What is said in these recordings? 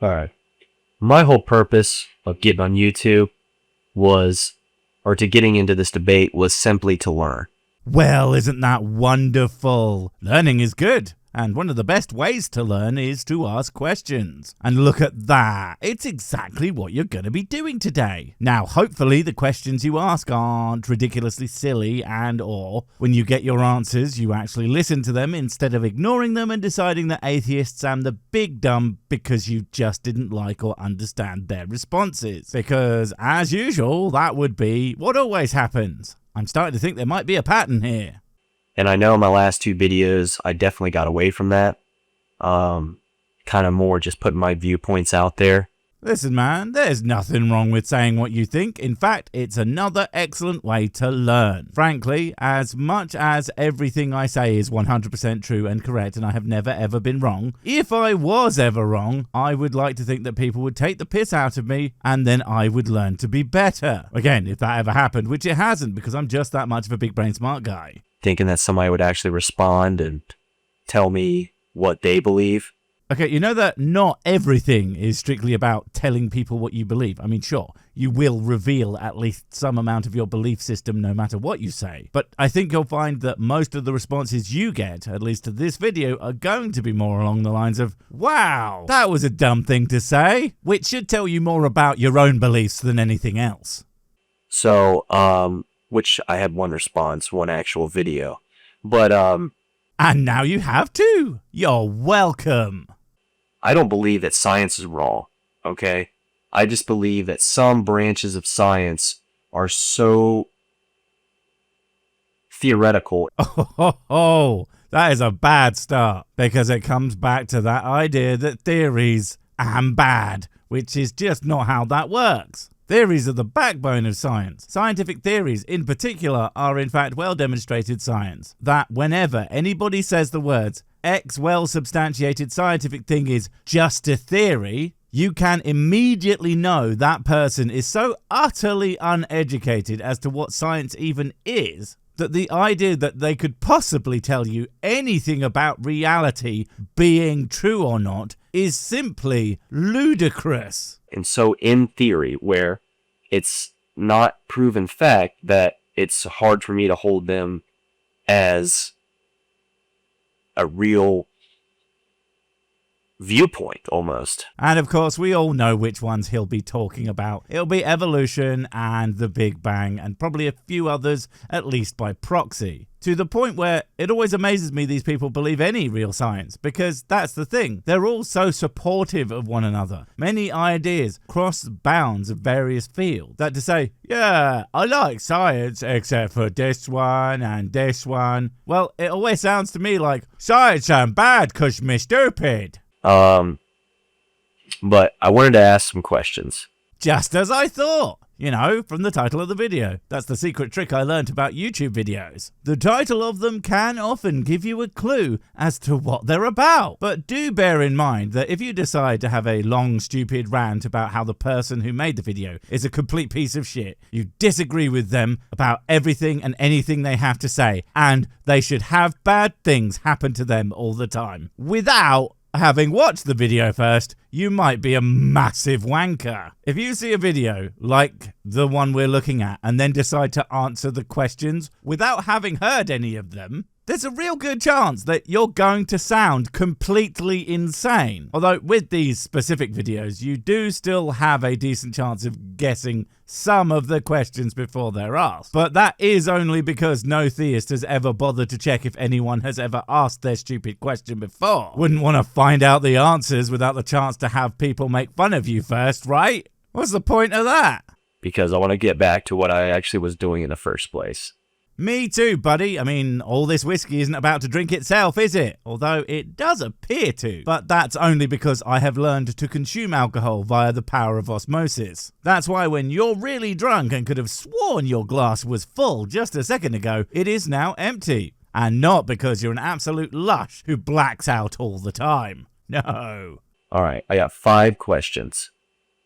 Alright. My whole purpose of getting on YouTube to getting into this debate was simply to learn. Well, isn't that wonderful? Learning is good. And one of the best ways to learn is to ask questions. And look at that. It's exactly what you're going to be doing today. Now, hopefully the questions you ask aren't ridiculously silly or when you get your answers, you actually listen to them instead of ignoring them and deciding that atheists are the big dumb because you just didn't like or understand their responses. Because, as usual, that would be what always happens. I'm starting to think there might be a pattern here. And I know in my last 2 videos, I definitely got away from that. Kind of more just putting my viewpoints out there. Listen, man, there's nothing wrong with saying what you think. In fact, it's another excellent way to learn. Frankly, as much as everything I say is 100% true and correct, and I have never ever been wrong, if I was ever wrong, I would like to think that people would take the piss out of me, and then I would learn to be better. Again, if that ever happened, which it hasn't, because I'm just that much of a big brain smart guy. Thinking that somebody would actually respond and tell me what they believe. Okay, you know that not everything is strictly about telling people what you believe. I mean, sure, you will reveal at least some amount of your belief system no matter what you say. But I think you'll find that most of the responses you get, at least to this video, are going to be more along the lines of, wow, that was a dumb thing to say, which should tell you more about your own beliefs than anything else. So, which I had one response, one actual video. But, and now you have two. You're welcome. I don't believe that science is wrong, okay? I just believe that some branches of science are so theoretical. Oh, that is a bad start, because it comes back to that idea that theories are bad, which is just not how that works. Theories are the backbone of science. Scientific theories, in particular, are in fact well-demonstrated science. That whenever anybody says the words, X well-substantiated scientific thing is just a theory, you can immediately know that person is so utterly uneducated as to what science even is, that the idea that they could possibly tell you anything about reality being true or not is simply ludicrous. And so in theory, where it's not proven fact, that it's hard for me to hold them as a real viewpoint, almost. And of course, we all know which ones he'll be talking about. It'll be evolution and the Big Bang, and probably a few others, at least by proxy. To the point where it always amazes me these people believe any real science, because that's the thing. They're all so supportive of one another. Many ideas cross bounds of various fields. That to say, yeah, I like science, except for this one and this one. Well, it always sounds to me like, science ain't bad because me stupid. But I wanted to ask some questions. Just as I thought. You know, from the title of the video. That's the secret trick I learned about YouTube videos. The title of them can often give you a clue as to what they're about. But do bear in mind that if you decide to have a long, stupid rant about how the person who made the video is a complete piece of shit, you disagree with them about everything and anything they have to say, and they should have bad things happen to them all the time. Without having watched the video first, you might be a massive wanker. If you see a video like the one we're looking at and then decide to answer the questions without having heard any of them, there's a real good chance that you're going to sound completely insane. Although with these specific videos, you do still have a decent chance of guessing some of the questions before they're asked. But that is only because no theist has ever bothered to check if anyone has ever asked their stupid question before. Wouldn't want to find out the answers without the chance to have people make fun of you first, right? What's the point of that? Because I want to get back to what I actually was doing in the first place. Me too, buddy. I mean, all this whiskey isn't about to drink itself, is it? Although it does appear to. But that's only because I have learned to consume alcohol via the power of osmosis. That's why when you're really drunk and could have sworn your glass was full just a second ago, it is now empty. And not because you're an absolute lush who blacks out all the time. No. All right, I got 5 questions.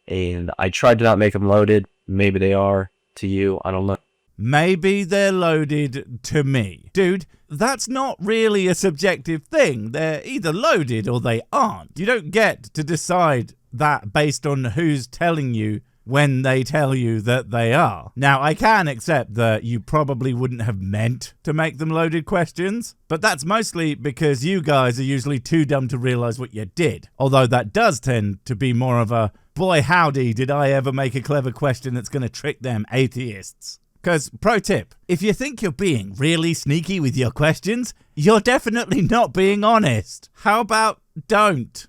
And I tried to not make them loaded. Maybe they are to you. I don't know. maybe they're loaded to me. Dude, that's not really a subjective thing. They're either loaded or they aren't. You don't get to decide that based on who's telling you when they tell you that they are. Now, I can accept that you probably wouldn't have meant to make them loaded questions, but that's mostly because you guys are usually too dumb to realize what you did. Although that does tend to be more of a, boy howdy, did I ever make a clever question that's going to trick them atheists. Because, pro tip, if you think you're being really sneaky with your questions, you're definitely not being honest. How about don't?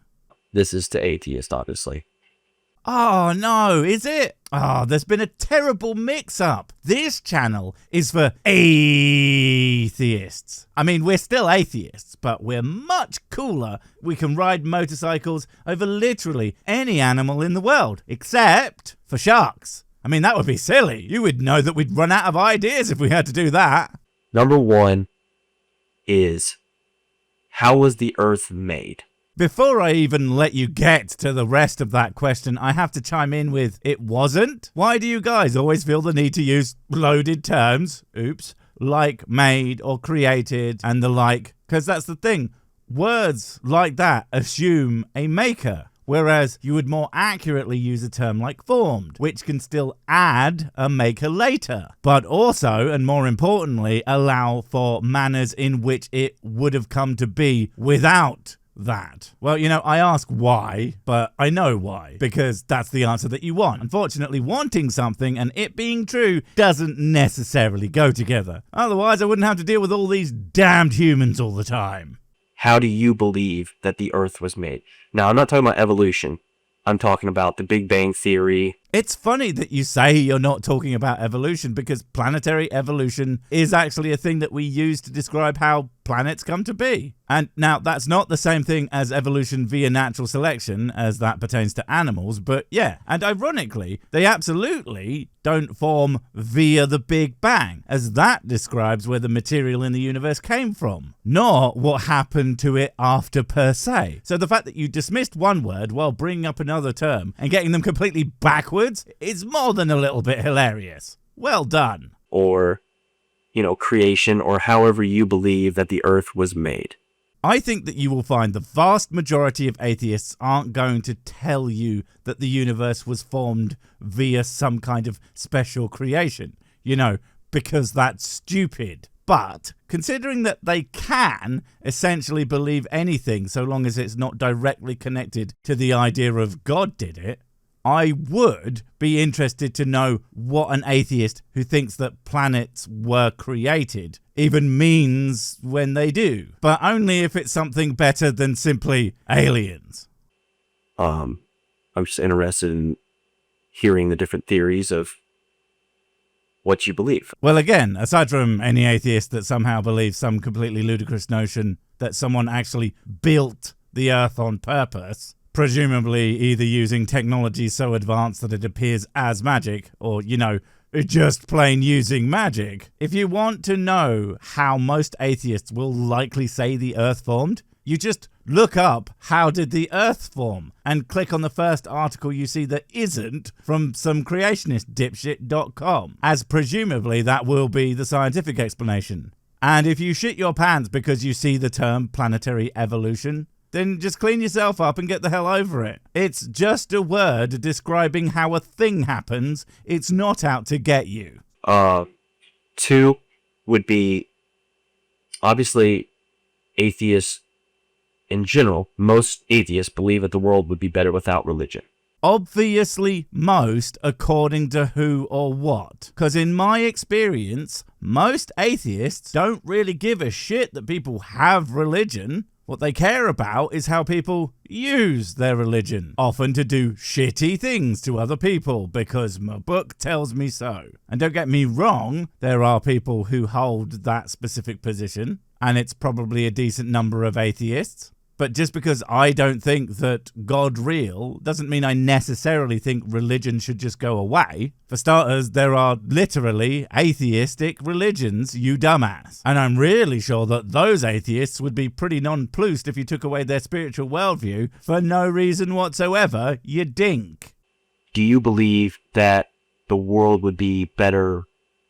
This is to atheists, obviously. Oh no, is it? Oh, there's been a terrible mix-up. This channel is for atheists. I mean, we're still atheists, but we're much cooler. We can ride motorcycles over literally any animal in the world, except for sharks. I mean, that would be silly. You would know that we'd run out of ideas if we had to do that. Number 1 is, how was the Earth made? Before I even let you get to the rest of that question, I have to chime in with, it wasn't? Why do you guys always feel the need to use loaded terms, oops, like made or created and the like? Because that's the thing, words like that assume a maker, whereas you would more accurately use a term like formed, which can still add a maker later, but also, and more importantly, allow for manners in which it would have come to be without that. Well, you know, I ask why, but I know why, because that's the answer that you want. Unfortunately, wanting something and it being true doesn't necessarily go together. Otherwise, I wouldn't have to deal with all these damned humans all the time. How do you believe that the Earth was made? Now, I'm not talking about evolution. I'm talking about the Big Bang Theory. It's funny that you say you're not talking about evolution, because planetary evolution is actually a thing that we use to describe how planets come to be. And now, that's not the same thing as evolution via natural selection, as that pertains to animals, but yeah. And ironically, they absolutely don't form via the Big Bang, as that describes where the material in the universe came from, nor what happened to it after per se. So the fact that you dismissed one word while bringing up another term and getting them completely backwards is more than a little bit hilarious. Well done. Or, creation, or however you believe that the Earth was made. I think that you will find the vast majority of atheists aren't going to tell you that the universe was formed via some kind of special creation, because that's stupid. But considering that they can essentially believe anything so long as it's not directly connected to the idea of God did it, I would be interested to know what an atheist who thinks that planets were created even means when they do, but only if it's something better than simply aliens. I'm just interested in hearing the different theories of what you believe. Well, again, aside from any atheist that somehow believes some completely ludicrous notion that someone actually built the Earth on purpose, presumably either using technology so advanced that it appears as magic, or, just plain using magic. If you want to know how most atheists will likely say the Earth formed, you just look up how did the Earth form and click on the first article you see that isn't from some creationist dipshit.com, as presumably that will be the scientific explanation. And if you shit your pants because you see the term planetary evolution, then just clean yourself up and get the hell over it. It's just a word describing how a thing happens. It's not out to get you. 2 would be, obviously, atheists in general. Most atheists believe that the world would be better without religion. Obviously most, according to who or what. Because in my experience, most atheists don't really give a shit that people have religion. What they care about is how people use their religion, often to do shitty things to other people, because my book tells me so. And don't get me wrong, there are people who hold that specific position, and it's probably a decent number of atheists. But just because I don't think that God real doesn't mean I necessarily think religion should just go away. For starters, there are literally atheistic religions, you dumbass. And I'm really sure that those atheists would be pretty nonplussed if you took away their spiritual worldview for no reason whatsoever, you dink. Do you believe that the world would be better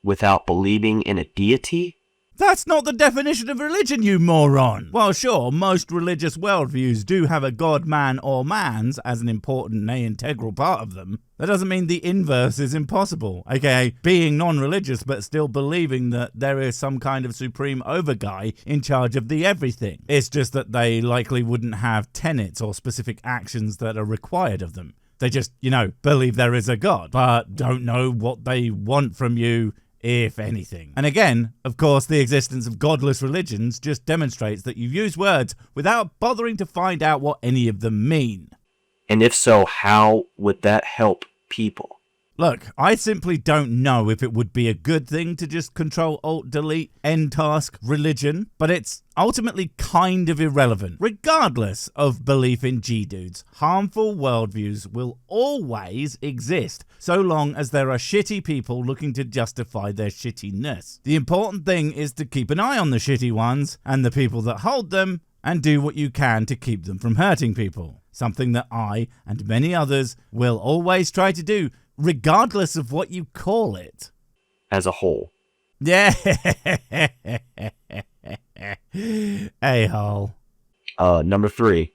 without believing in a deity? That's not the definition of religion, you moron! Well, sure, most religious worldviews do have a god, man, or mans as an important, nay, integral part of them. That doesn't mean the inverse is impossible, aka being non-religious but still believing that there is some kind of supreme overguy in charge of the everything. It's just that they likely wouldn't have tenets or specific actions that are required of them. They just, believe there is a god, but don't know what they want from you, if anything. And again, of course, the existence of godless religions just demonstrates that you use words without bothering to find out what any of them mean. And if so, how would that help people? Look, I simply don't know if it would be a good thing to just Control-Alt-Delete end task religion, but it's ultimately kind of irrelevant. Regardless of belief in G-dudes, harmful worldviews will always exist, so long as there are shitty people looking to justify their shittiness. The important thing is to keep an eye on the shitty ones and the people that hold them, and do what you can to keep them from hurting people. Something that I and many others will always try to do, regardless of what you call it. As a whole. Yeah. A-hole. Number 3.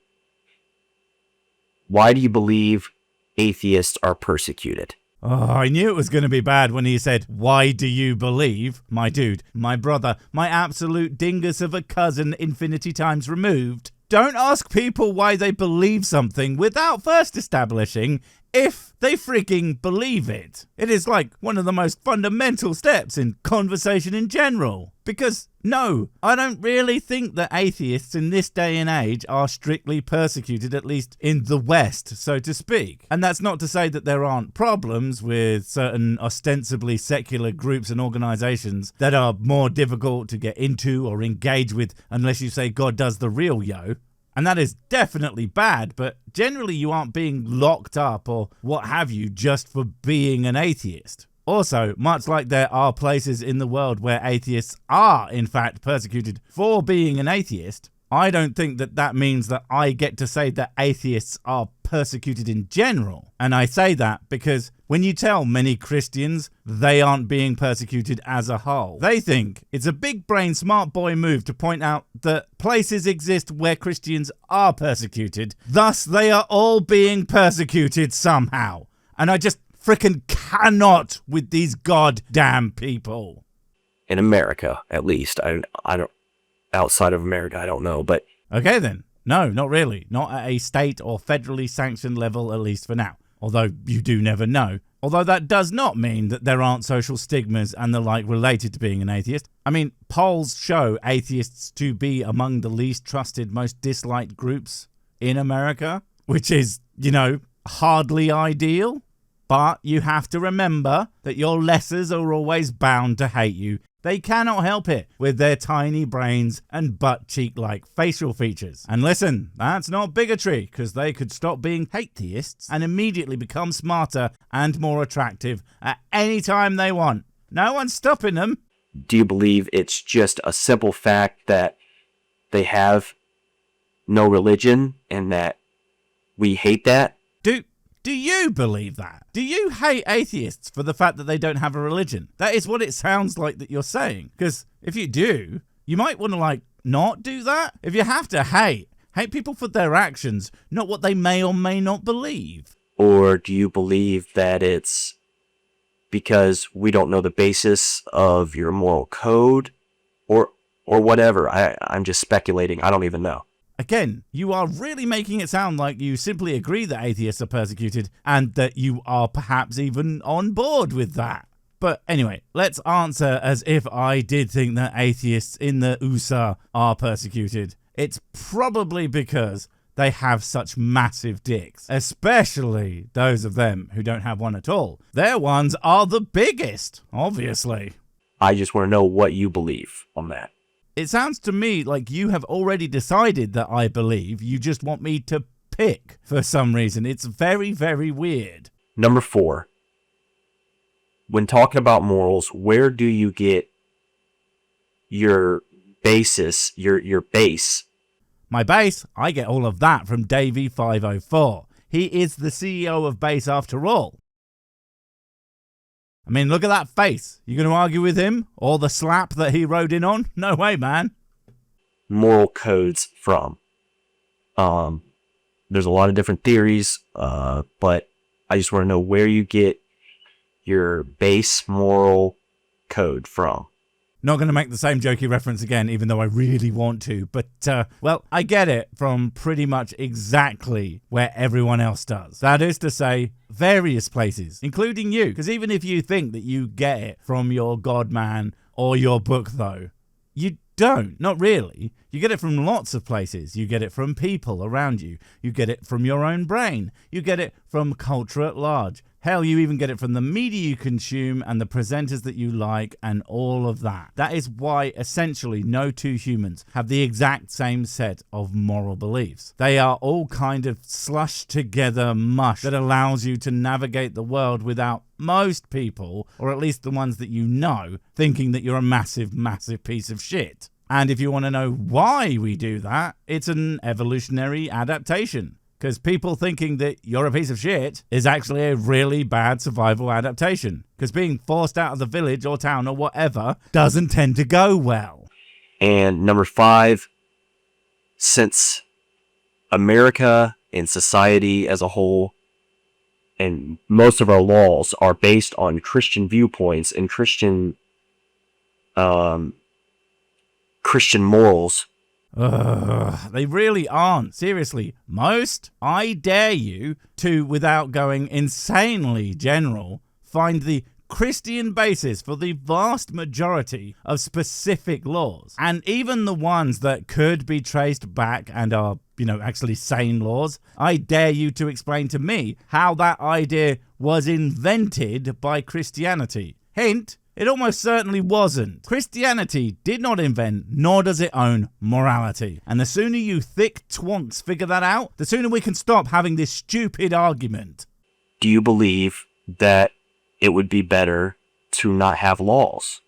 Why do you believe atheists are persecuted? Oh, I knew it was going to be bad when he said, "Why do you believe?" My dude, my brother, my absolute dingus of a cousin infinity times removed. Don't ask people why they believe something without first establishing if they freaking believe it. It is like one of the most fundamental steps in conversation in general. Because, no, I don't really think that atheists in this day and age are strictly persecuted, at least in the West, so to speak. And that's not to say that there aren't problems with certain ostensibly secular groups and organizations that are more difficult to get into or engage with unless you say God does the real yo. And that is definitely bad, but generally you aren't being locked up or what have you just for being an atheist. Also, much like there are places in the world where atheists are in fact persecuted for being an atheist, I don't think that that means that I get to say that atheists are persecuted in general. And I say that because when you tell many Christians they aren't being persecuted as a whole, they think it's a big brain smart boy move to point out that places exist where Christians are persecuted, thus they are all being persecuted somehow. And I just frickin' cannot with these goddamn people. In America, at least. I don't. Outside of America, I don't know, but... Okay then. No, not really. Not at a state or federally sanctioned level, at least for now. Although you do never know. Although that does not mean that there aren't social stigmas and the like related to being an atheist. I mean, polls show atheists to be among the least trusted, most disliked groups in America, which is, hardly ideal. But you have to remember that your lessers are always bound to hate you. They cannot help it with their tiny brains and butt-cheek-like facial features. And listen, that's not bigotry, because they could stop being atheists and immediately become smarter and more attractive at any time they want. No one's stopping them. Do you believe it's just a simple fact that they have no religion and that we hate that? Do you believe that? Do you hate atheists for the fact that they don't have a religion? That is what it sounds like that you're saying. Because if you do, you might want to, not do that. If you have to hate people for their actions, not what they may or may not believe. Or do you believe that it's because we don't know the basis of your moral code? Or whatever. I'm just speculating. I don't even know. Again, you are really making it sound like you simply agree that atheists are persecuted and that you are perhaps even on board with that. But anyway, let's answer as if I did think that atheists in the USA are persecuted. It's probably because they have such massive dicks, especially those of them who don't have one at all. Their ones are the biggest, obviously. I just want to know what you believe on that. It sounds to me like you have already decided that I believe. You just want me to pick for some reason. It's very, very weird. Number 4. When talking about morals, where do you get your basis, your base? My base? I get all of that from Davey504. He is the CEO of Base after all. I mean, look at that face. You going to argue with him or the slap that he rode in on? No way, man. Moral codes from. There's a lot of different theories, but I just want to know where you get your base moral code from. Not going to make the same jokey reference again, even though I really want to. But, well, I get it from pretty much exactly where everyone else does. That is to say, various places, including you. Because even if you think that you get it from your God-man or your book, though, you don't. Not really. You get it from lots of places. You get it from people around you. You get it from your own brain. You get it from culture at large. Hell, you even get it from the media you consume and the presenters that you like and all of that. That is why essentially no two humans have the exact same set of moral beliefs. They are all kind of slushed together mush that allows you to navigate the world without most people, or at least the ones that you know, thinking that you're a massive, massive piece of shit. And if you want to know why we do that, it's an evolutionary adaptation. Because people thinking that you're a piece of shit is actually a really bad survival adaptation. Because being forced out of the village or town or whatever doesn't tend to go well. And number 5, since America and society as a whole and most of our laws are based on Christian viewpoints and Christian morals. They really aren't. Seriously, I dare you to, without going insanely general, find the Christian basis for the vast majority of specific laws. And even the ones that could be traced back and are, actually sane laws, I dare you to explain to me how that idea was invented by Christianity. Hint, it almost certainly wasn't. Christianity did not invent, nor does it own, morality. And the sooner you thick twonks figure that out, the sooner we can stop having this stupid argument. Do you believe that it would be better to not have laws?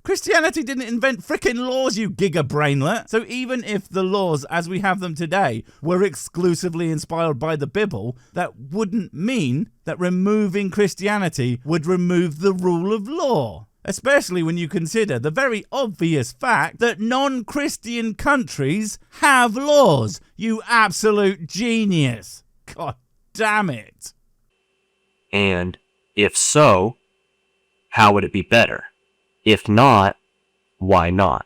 Christianity didn't invent frickin' laws, you giga-brainlet. So even if the laws as we have them today were exclusively inspired by the Bible, that wouldn't mean that removing Christianity would remove the rule of law. Especially when you consider the very obvious fact that non-Christian countries have laws. You absolute genius. God damn it. And if so, how would it be better? If not, why not?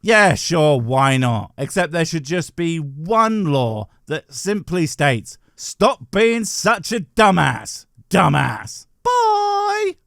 Yeah, sure, why not? Except there should just be one law that simply states, stop being such a dumbass. Dumbass. Bye!